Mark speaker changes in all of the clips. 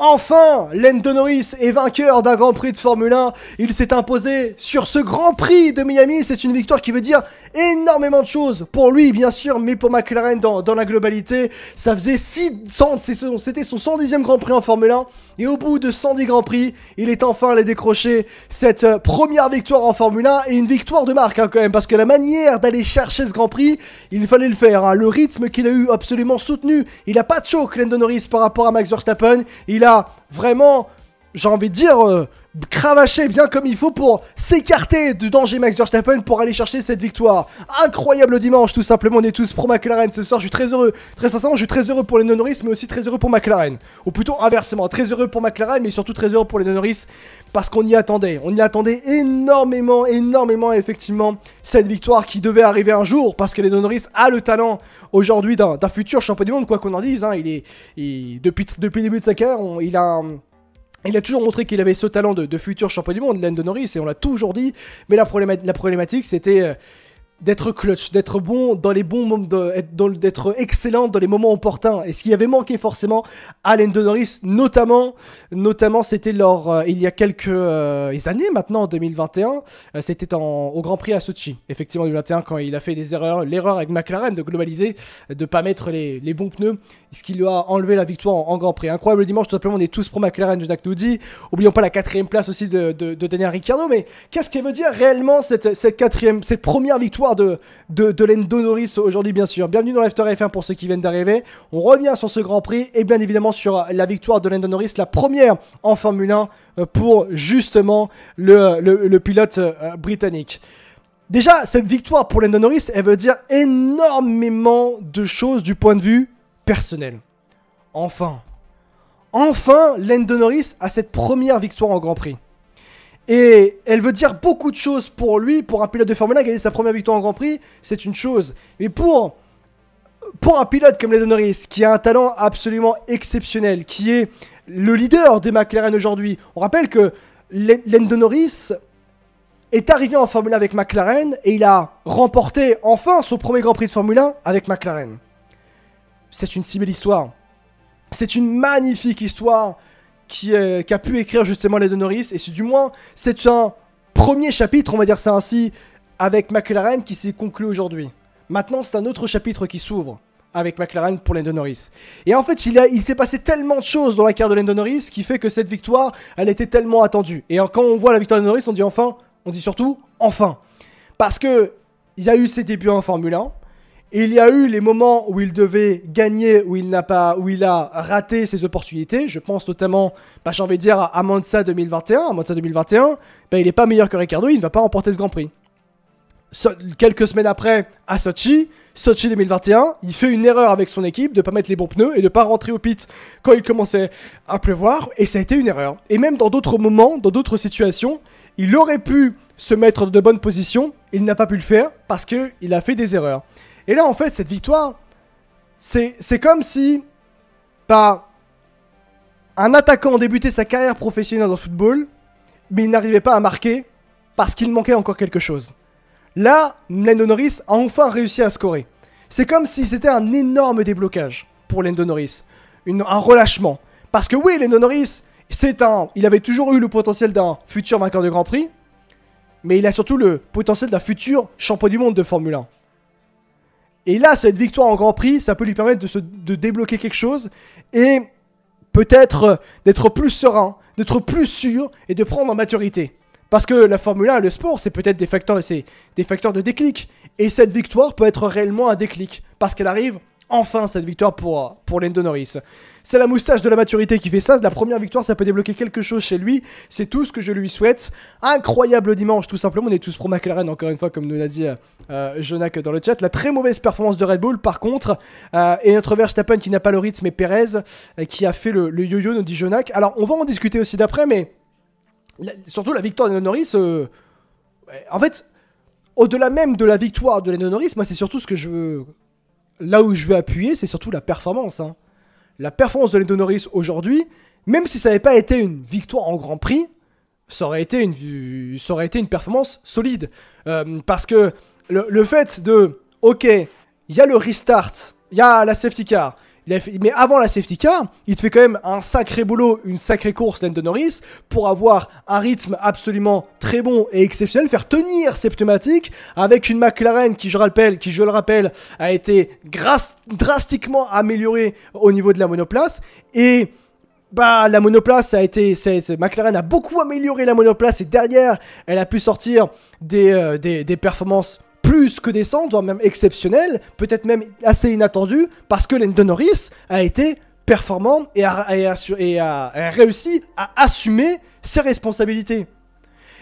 Speaker 1: Enfin, Lando Norris est vainqueur d'un Grand Prix de Formule 1. Il s'est imposé sur ce Grand Prix de Miami. C'est une victoire qui veut dire énormément de choses pour lui, bien sûr, mais pour McLaren dans la globalité. Ça faisait c'était son 110e Grand Prix en Formule 1. Et au bout de 110 Grands Prix, il est enfin allé décrocher cette première victoire en Formule 1. Et une victoire de marque quand même, parce que la manière d'aller chercher ce Grand Prix, il fallait le faire. Le rythme qu'il a eu, absolument soutenu. Il n'a pas de choc, Lando Norris, par rapport à Max Verstappen. Il a vraiment, j'ai envie de dire, cravaché bien comme il faut pour s'écarter du danger Max Verstappen pour aller chercher cette victoire. Incroyable dimanche, tout simplement. On est tous pro McLaren ce soir. Je suis très heureux. Très sincèrement, je suis très heureux pour les Norris, mais aussi très heureux pour McLaren. Ou plutôt inversement, très heureux pour McLaren, mais surtout très heureux pour les Norris parce qu'on y attendait. On y attendait énormément, effectivement, cette victoire qui devait arriver un jour parce que les Norris a le talent aujourd'hui d'un futur champion du monde, quoi qu'on en dise. Depuis le début de sa carrière, il a toujours montré qu'il avait ce talent de futur champion du monde, Lando Norris, et on l'a toujours dit. Mais la problématique, c'était d'être clutch, d'être bon dans les bons moments, d'être excellent dans les moments opportuns. Et ce qui avait manqué forcément à Lando Norris, notamment c'était il y a quelques années maintenant, en 2021, c'était au Grand Prix à Sochi, effectivement, en 2021, quand il a fait l'erreur avec McLaren de globaliser, de pas mettre les bons pneus, ce qui lui a enlevé la victoire en Grand Prix. Incroyable dimanche, tout simplement, on est tous pro McLaren, Jonak nous dit. Oublions pas la 4ème place aussi de Daniel Ricciardo, mais qu'est-ce qu'elle veut dire réellement cette première victoire de Lando Norris aujourd'hui, bien sûr. Bienvenue dans l'After F1 pour ceux qui viennent d'arriver. On revient sur ce Grand Prix et bien évidemment sur la victoire de Lando Norris, la première en Formule 1 pour justement le pilote britannique. Déjà, cette victoire pour Lando Norris, elle veut dire énormément de choses du point de vue personnel. Enfin, Lando Norris a cette première victoire en Grand Prix. Et elle veut dire beaucoup de choses pour lui, pour un pilote de Formule 1, gagner sa première victoire en Grand Prix, c'est une chose. Mais pour un pilote comme Lando Norris, qui a un talent absolument exceptionnel, qui est le leader des McLaren aujourd'hui, on rappelle que Lando Norris est arrivé en Formule 1 avec McLaren et il a remporté enfin son premier Grand Prix de Formule 1 avec McLaren. C'est une si belle histoire. C'est une magnifique histoire qu'a pu écrire justement Lando Norris. Et c'est un premier chapitre, on va dire ça ainsi, avec McLaren qui s'est conclu aujourd'hui. Maintenant, c'est un autre chapitre qui s'ouvre avec McLaren pour Lando Norris. Et en fait, il s'est passé tellement de choses dans la carrière de Lando Norris qui fait que cette victoire, elle était tellement attendue. Et quand on voit la victoire de Norris, on dit enfin, on dit surtout enfin. Parce que il y a eu ses débuts en Formule 1. Et il y a eu les moments où il devait gagner, où il a raté ses opportunités. Je pense notamment, j'ai envie de dire, à Monza 2021. À Monza 2021, il n'est pas meilleur que Ricciardo, il ne va pas remporter ce Grand Prix. Quelques semaines après, à Sochi 2021, il fait une erreur avec son équipe de ne pas mettre les bons pneus et de ne pas rentrer au pit quand il commençait à pleuvoir. Et ça a été une erreur. Et même dans d'autres moments, dans d'autres situations, il aurait pu se mettre de bonnes positions. Il n'a pas pu le faire parce qu'il a fait des erreurs. Et là, en fait, cette victoire, c'est comme si un attaquant débutait sa carrière professionnelle dans le football, mais il n'arrivait pas à marquer parce qu'il manquait encore quelque chose. Là, Lando Norris a enfin réussi à scorer. C'est comme si c'était un énorme déblocage pour Lando Norris, un relâchement. Parce que oui, Lando Norris, il avait toujours eu le potentiel d'un futur vainqueur de Grand Prix, mais il a surtout le potentiel d'un futur champion du monde de Formule 1. Et là, cette victoire en Grand Prix, ça peut lui permettre de débloquer quelque chose et peut-être d'être plus serein, d'être plus sûr et de prendre en maturité. Parce que la Formule 1 et le sport, c'est peut-être des facteurs de déclic. Et cette victoire peut être réellement un déclic. Parce qu'elle arrive enfin, cette victoire pour Lando Norris. C'est la moustache de la maturité qui fait ça. La première victoire, ça peut débloquer quelque chose chez lui. C'est tout ce que je lui souhaite. Incroyable dimanche, tout simplement. On est tous pro McLaren, encore une fois, comme nous l'a dit Jonak dans le chat. La très mauvaise performance de Red Bull, par contre. Et notre Verstappen qui n'a pas le rythme, et Perez qui a fait le yo-yo, nous dit Jonak. Alors, on va en discuter aussi d'après, mais surtout la victoire de Lando Norris. En fait, au-delà même de la victoire de Lando Norris, moi, c'est surtout ce que je veux. Là où je veux appuyer, c'est surtout la performance. La performance de Lando Norris aujourd'hui, même si ça n'avait pas été une victoire en Grand Prix, ça aurait été une performance solide. Parce que le fait de, ok, il y a le restart, il y a la safety car, Mais avant la safety car, il te fait quand même un sacré boulot, une sacrée course, Lando Norris, pour avoir un rythme absolument très bon et exceptionnel, faire tenir ses pneumatiques avec une McLaren qui, je le rappelle, a été drastiquement améliorée au niveau de la monoplace. Et bah, la monoplace McLaren a beaucoup amélioré la monoplace et derrière, elle a pu sortir des performances plus que décentes, voire même exceptionnelles, peut-être même assez inattendues, parce que Lando Norris a été performant et a réussi à assumer ses responsabilités.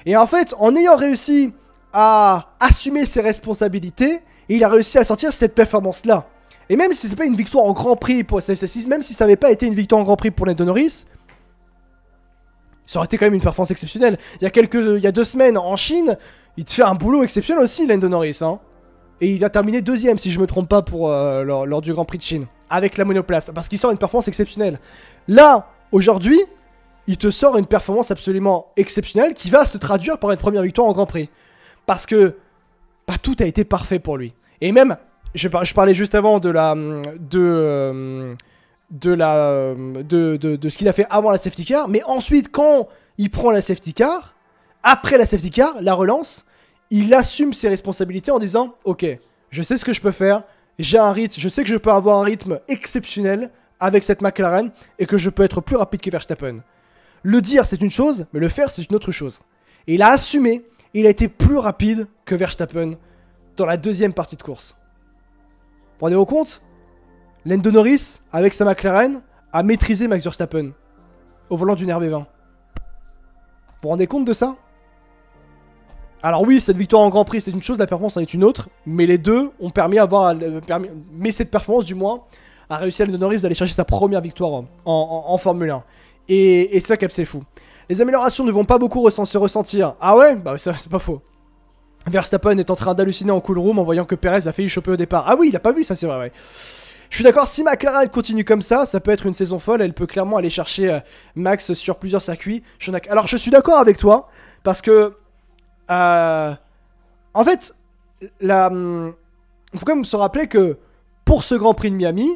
Speaker 1: Et en fait, en ayant réussi à assumer ses responsabilités, il a réussi à sortir cette performance-là. Et même si c'est pas une victoire en Grand Prix pour SF6, même si ça n'avait pas été une victoire en Grand Prix pour Lando Norris, ça aurait été quand même une performance exceptionnelle. Il y a 2 semaines en Chine, il te fait un boulot exceptionnel aussi, Lando Norris. Hein. Et il a terminé 2ème, si je me trompe pas, lors du Grand Prix de Chine. Avec la monoplace. Parce qu'il sort une performance exceptionnelle. Là, aujourd'hui, il te sort une performance absolument exceptionnelle qui va se traduire par une première victoire en Grand Prix. Parce que tout a été parfait pour lui. Et même, je parlais juste avant de ce qu'il a fait avant la safety car. Mais ensuite, quand il prend la safety car... Après la safety car, la relance, il assume ses responsabilités en disant « Ok, je sais ce que je peux faire, j'ai un rythme, je sais que je peux avoir un rythme exceptionnel avec cette McLaren et que je peux être plus rapide que Verstappen. » Le dire, c'est une chose, mais le faire, c'est une autre chose. Et il a assumé, il a été plus rapide que Verstappen dans la 2e partie de course. Vous vous rendez compte ? Lando Norris, avec sa McLaren, a maîtrisé Max Verstappen au volant d'une RB20. Vous vous rendez compte de ça ? Alors oui, cette victoire en Grand Prix, c'est une chose, la performance en est une autre, mais les deux ont permis mais cette performance, du moins, a réussi à Lando Norris d'aller chercher sa première victoire en Formule 1. Et c'est ça qui est fou. Les améliorations ne vont pas beaucoup se ressentir. Ah ouais ? Bah c'est pas faux. Verstappen est en train d'halluciner en cool room en voyant que Perez a failli choper au départ. Ah oui, il a pas vu ça, c'est vrai, ouais. Je suis d'accord, si McLaren continue comme ça peut être une saison folle, elle peut clairement aller chercher Max sur plusieurs circuits. Alors je suis d'accord avec toi, parce que... en fait, il faut quand même se rappeler que pour ce Grand Prix de Miami,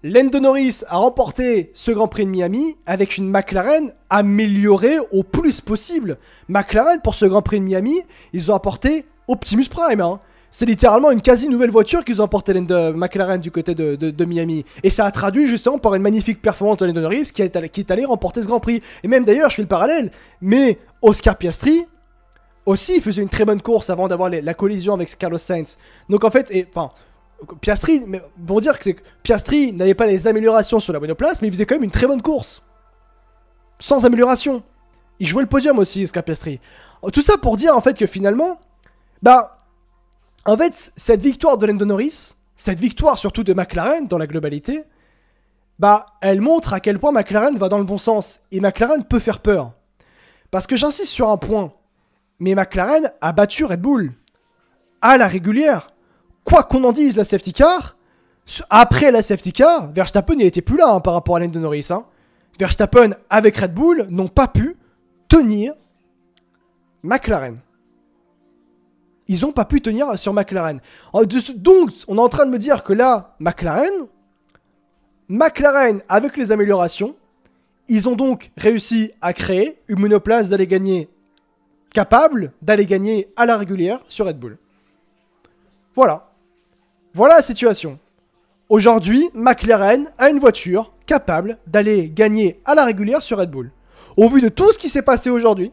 Speaker 1: Lando Norris a remporté ce Grand Prix de Miami avec une McLaren améliorée au plus possible. McLaren, pour ce Grand Prix de Miami, ils ont apporté Optimus Prime. Hein. C'est littéralement une quasi nouvelle voiture qu'ils ont apporté McLaren du côté de Miami. Et ça a traduit justement par une magnifique performance de Lando Norris qui est allé remporter ce Grand Prix. Et même d'ailleurs, je fais le parallèle, mais Oscar Piastri... aussi, il faisait une très bonne course avant d'avoir la collision avec Carlos Sainz. Donc en fait, Piastri, vont dire que Piastri n'avait pas les améliorations sur la monoplace, mais il faisait quand même une très bonne course. Sans amélioration. Il jouait le podium aussi, Oscar Piastri. Tout ça pour dire en fait que finalement, en fait, cette victoire de Lando Norris, cette victoire surtout de McLaren dans la globalité, elle montre à quel point McLaren va dans le bon sens. Et McLaren peut faire peur. Parce que j'insiste sur un point. Mais McLaren a battu Red Bull à la régulière. Quoi qu'on en dise, la safety car, après la safety car, Verstappen n'était plus là par rapport à Lando Norris. Hein. Verstappen avec Red Bull n'ont pas pu tenir McLaren. Ils n'ont pas pu tenir sur McLaren. Donc, on est en train de me dire que là, McLaren, avec les améliorations, ils ont donc réussi à créer une monoplace capable d'aller gagner à la régulière sur Red Bull. Voilà. Voilà la situation. Aujourd'hui, McLaren a une voiture capable d'aller gagner à la régulière sur Red Bull. Au vu de tout ce qui s'est passé aujourd'hui,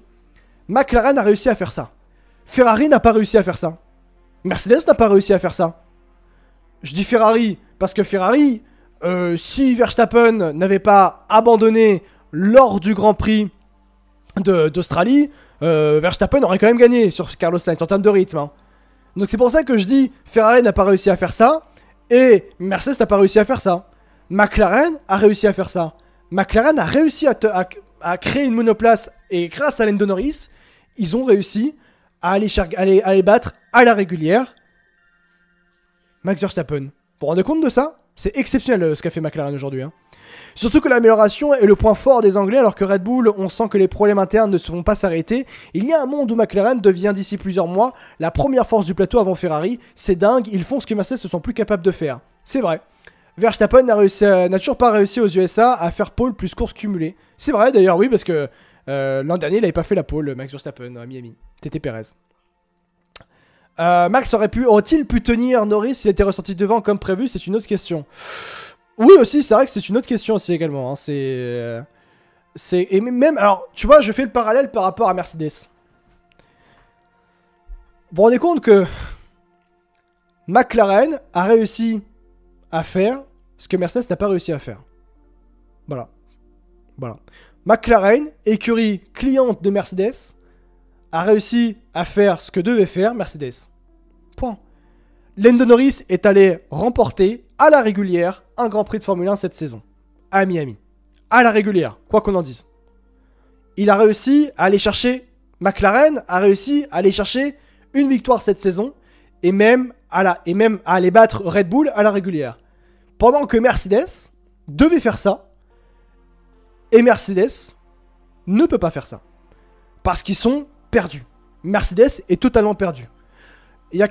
Speaker 1: McLaren a réussi à faire ça. Ferrari n'a pas réussi à faire ça. Mercedes n'a pas réussi à faire ça. Je dis Ferrari parce que Ferrari, si Verstappen n'avait pas abandonné lors du Grand Prix d'Australie, Verstappen aurait quand même gagné sur Carlos Sainz en termes de rythme. Hein. Donc c'est pour ça que je dis Ferrari n'a pas réussi à faire ça et Mercedes n'a pas réussi à faire ça. McLaren a réussi à faire ça. McLaren a réussi à créer une monoplace et grâce à Lando Norris, ils ont réussi à aller battre à la régulière Max Verstappen. Vous vous rendez compte de ça ? C'est exceptionnel ce qu'a fait McLaren aujourd'hui. Hein. Surtout que l'amélioration est le point fort des Anglais, alors que Red Bull, on sent que les problèmes internes ne se vont pas s'arrêter. Il y a un monde où McLaren devient d'ici plusieurs mois la première force du plateau avant Ferrari. C'est dingue, ils font ce que Mercedes ne sont plus capables de faire. C'est vrai. Verstappen n'a toujours pas réussi aux USA à faire pole plus course cumulée. C'est vrai d'ailleurs, oui, parce que l'an dernier, il n'avait pas fait la pole, Max Verstappen, à Miami. C'était Perez. Max aurait-il pu tenir Norris s'il était ressorti devant comme prévu? C'est une autre question. Oui, aussi, c'est vrai que c'est une autre question aussi également. Hein. Et même, alors, tu vois, je fais le parallèle par rapport à Mercedes. Vous vous rendez compte que McLaren a réussi à faire ce que Mercedes n'a pas réussi à faire. Voilà. Voilà. McLaren, écurie cliente de Mercedes, a réussi à faire ce que devait faire Mercedes. Point. Lando Norris est allé remporter à la régulière un Grand Prix de Formule 1 cette saison. À Miami. À la régulière, quoi qu'on en dise. Il a réussi à aller chercher... McLaren a réussi à aller chercher une victoire cette saison et même à aller battre Red Bull à la régulière. Pendant que Mercedes devait faire ça, et Mercedes ne peut pas faire ça. Parce qu'ils sont perdus. Mercedes est totalement perdu. Il y a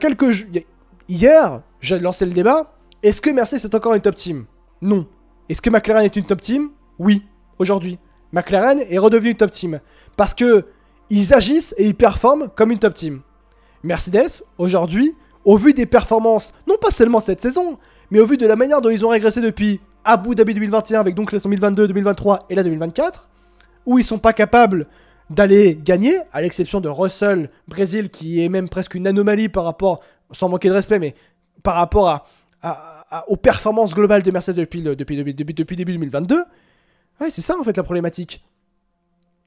Speaker 1: hier, j'ai lancé le débat, est-ce que Mercedes est encore une top team? Non. Est-ce que McLaren est une top team? Oui, aujourd'hui. McLaren est redevenu une top team. Parce que ils agissent et ils performent comme une top team. Mercedes, aujourd'hui, au vu des performances, non pas seulement cette saison, mais au vu de la manière dont ils ont régressé depuis Abu Dhabi 2021, avec donc la saison 2022, 2023 et la 2024, où ils sont pas capables d'aller gagner, à l'exception de Russell, Brésil, qui est même presque une anomalie par rapport, sans manquer de respect, mais par rapport aux performances globales de Mercedes depuis début 2022, ouais, c'est ça en fait la problématique.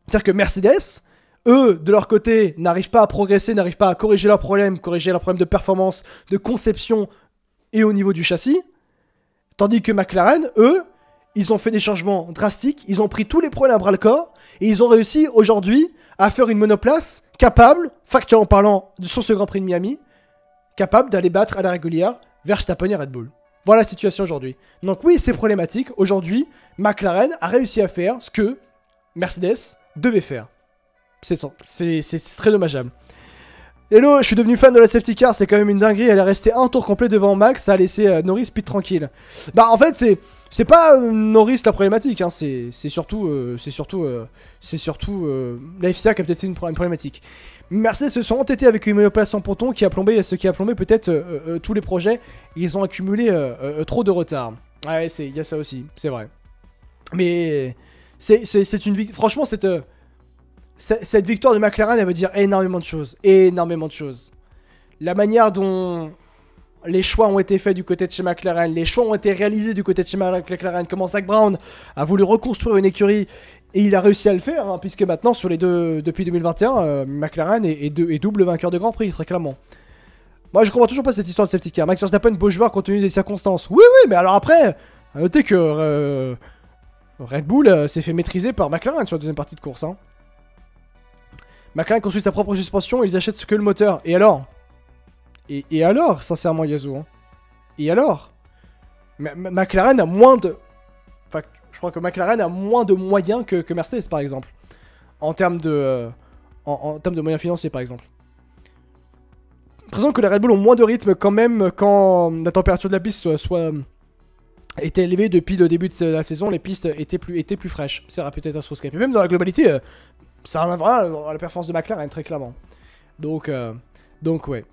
Speaker 1: C'est-à-dire que Mercedes... eux, de leur côté, n'arrivent pas à progresser, n'arrivent pas à corriger leurs problèmes de performance, de conception et au niveau du châssis. Tandis que McLaren, eux, ils ont fait des changements drastiques, ils ont pris tous les problèmes à bras-le-corps et ils ont réussi aujourd'hui à faire une monoplace capable, factuellement parlant, sur ce Grand Prix de Miami, capable d'aller battre à la régulière Verstappen et Red Bull. Voilà la situation aujourd'hui. Donc oui, c'est problématique. Aujourd'hui, McLaren a réussi à faire ce que Mercedes devait faire. C'est très dommageable. Hello, je suis devenu fan de la safety car, c'est quand même une dinguerie. Elle est restée un tour complet devant Max, ça a laissé Norris pit tranquille. Bah en fait, c'est pas Norris la problématique, hein. C'est surtout la FCA qui a peut-être fait une problématique. Mercedes se sont entêtés avec une monoplace sans ponton ce qui a plombé peut-être tous les projets. Ils ont accumulé trop de retard. Ouais, il y a ça aussi, c'est vrai. Mais c'est une victoire. Franchement, cette victoire de McLaren, elle veut dire énormément de choses. Énormément de choses. La manière dont les choix ont été faits du côté de chez McLaren, les choix ont été réalisés du côté de chez McLaren, comment Zak Brown a voulu reconstruire une écurie, et il a réussi à le faire, hein, puisque maintenant, depuis 2021, McLaren est double vainqueur de Grand Prix, très clairement. Moi, je comprends toujours pas cette histoire de safety car. Max Verstappen, beau joueur compte tenu des circonstances. Oui, mais alors après, à noter que Red Bull s'est fait maîtriser par McLaren sur la deuxième partie de course, hein. McLaren construit sa propre suspension, ils achètent que le moteur. Et alors? Et alors, sincèrement, Yazoo, hein. Et alors? McLaren a moins de... Enfin, je crois que McLaren a moins de moyens que Mercedes, par exemple. En termes de... en termes de moyens financiers, par exemple. Présent que les Red Bull ont moins de rythme quand même quand la température de la piste était élevée depuis le début de la saison. Les pistes étaient plus fraîches. C'est peut-être Astroscape. Et même dans la globalité... ça reviendra à la performance de McLaren, très clairement. Donc ouais.